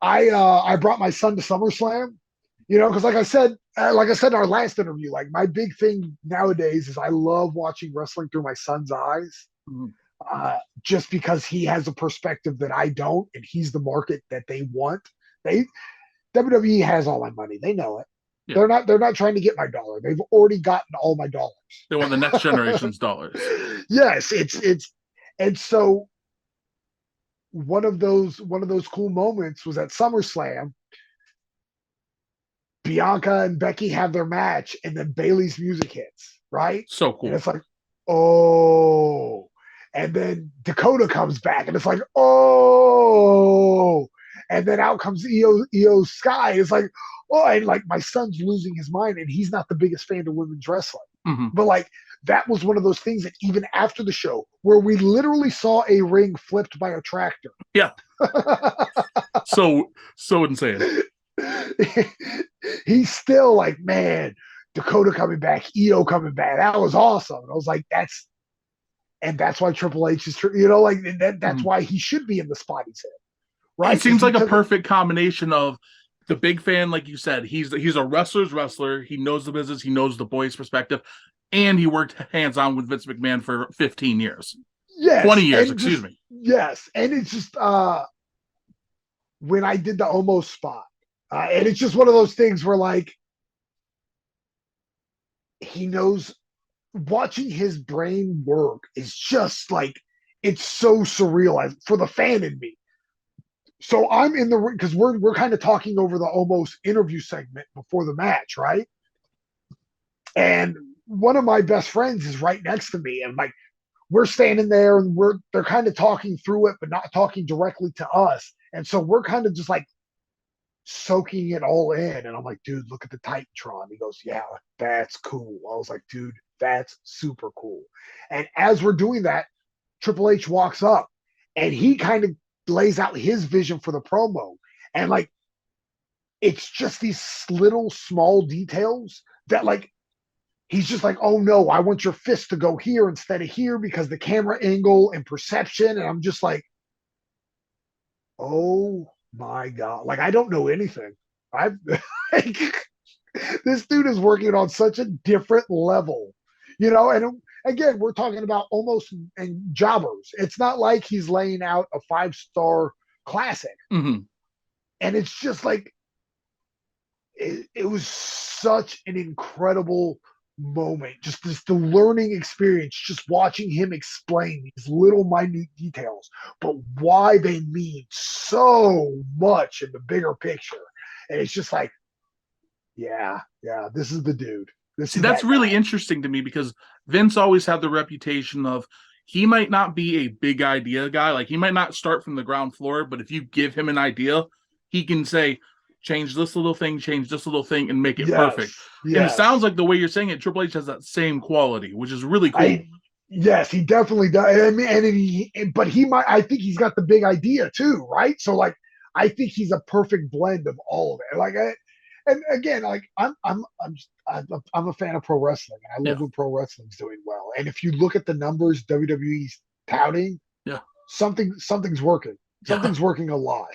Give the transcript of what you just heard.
I brought my son to SummerSlam, because like I said in our last interview, like my big thing nowadays is I love watching wrestling through my son's eyes, Mhm. just because he has a perspective that I don't, and he's the market that they want. They WWE has all my money. They know it. Yeah. They're not trying to get my dollar. They've already gotten all my dollars. They want the next generation's dollars. Yes, it's and so one of those cool moments was at SummerSlam. Bianca and Becky have their match, and then Bailey's music hits, right? So And cool. it's like, oh, and then Dakota comes back, and it's like, oh, and then out comes Io Sky. It's like, oh, and like my son's losing his mind, and he's not the biggest fan of women's wrestling, Hmm. but like that was one of those things that even after the show, where we literally saw a ring flipped by a tractor. Yeah. So insane. He's still like, man, Dakota coming back, Io coming back. That was awesome. And I was like, that's why Triple H is, like that's Mhm. why he should be in the spot he's in, It right? Is seems like a because perfect combination of the big fan, like you said. He's a wrestler's wrestler. He knows the business. He knows the boys' perspective, and he worked hands on with Vince McMahon for 15 years, 20 yes, years. and Excuse just me. yes, and it's just when I did the almost spot, and it's just one of those things where like he knows watching his brain work is just like it's so surreal for the fan in me. So I'm in the because we're kind of talking over the almost interview segment before the match, right? And one of my best friends is right next to me, and like we're standing there, and they're kind of talking through it, but not talking directly to us. And so we're kind of just like soaking it all in. And I'm like, dude, look at the Titantron. He goes, yeah, that's cool. I was like, dude, that's super cool. And as we're doing that, Triple H walks up, and he kind of lays out his vision for the promo. And like, it's just these little small details that like, he's just like, oh no, I want your fist to go here instead of here because the camera angle and perception. And I'm just like, oh my God. Like, I don't know anything. I've like, this dude is working on such a different level, and again, we're talking about almost and jobbers. It's not like he's laying out a 5-star classic. Hmm. And it's just like it was such an incredible moment, just the learning experience, just watching him explain these little minute details, but why they mean so much in the bigger picture. And it's just like, yeah, this is the dude. This See, is that's that guy. really interesting to me because Vince always had the reputation of he might not be a big idea guy. Like he might not start from the ground floor, but if you give him an idea, he can say, change this little thing, and make it Yes, perfect. And it sounds yes. like the way you're saying it, Triple H has that same quality, which is really cool. I yes, he definitely does. I mean, but he might. I think he's got the big idea too, right? So like, I think he's a perfect blend of all of it. And again, like I'm a fan of pro wrestling. I Yeah. love when pro wrestling's doing well. And if you look at the numbers WWE's touting, Yeah. something's working. Yeah. Something's working a lot.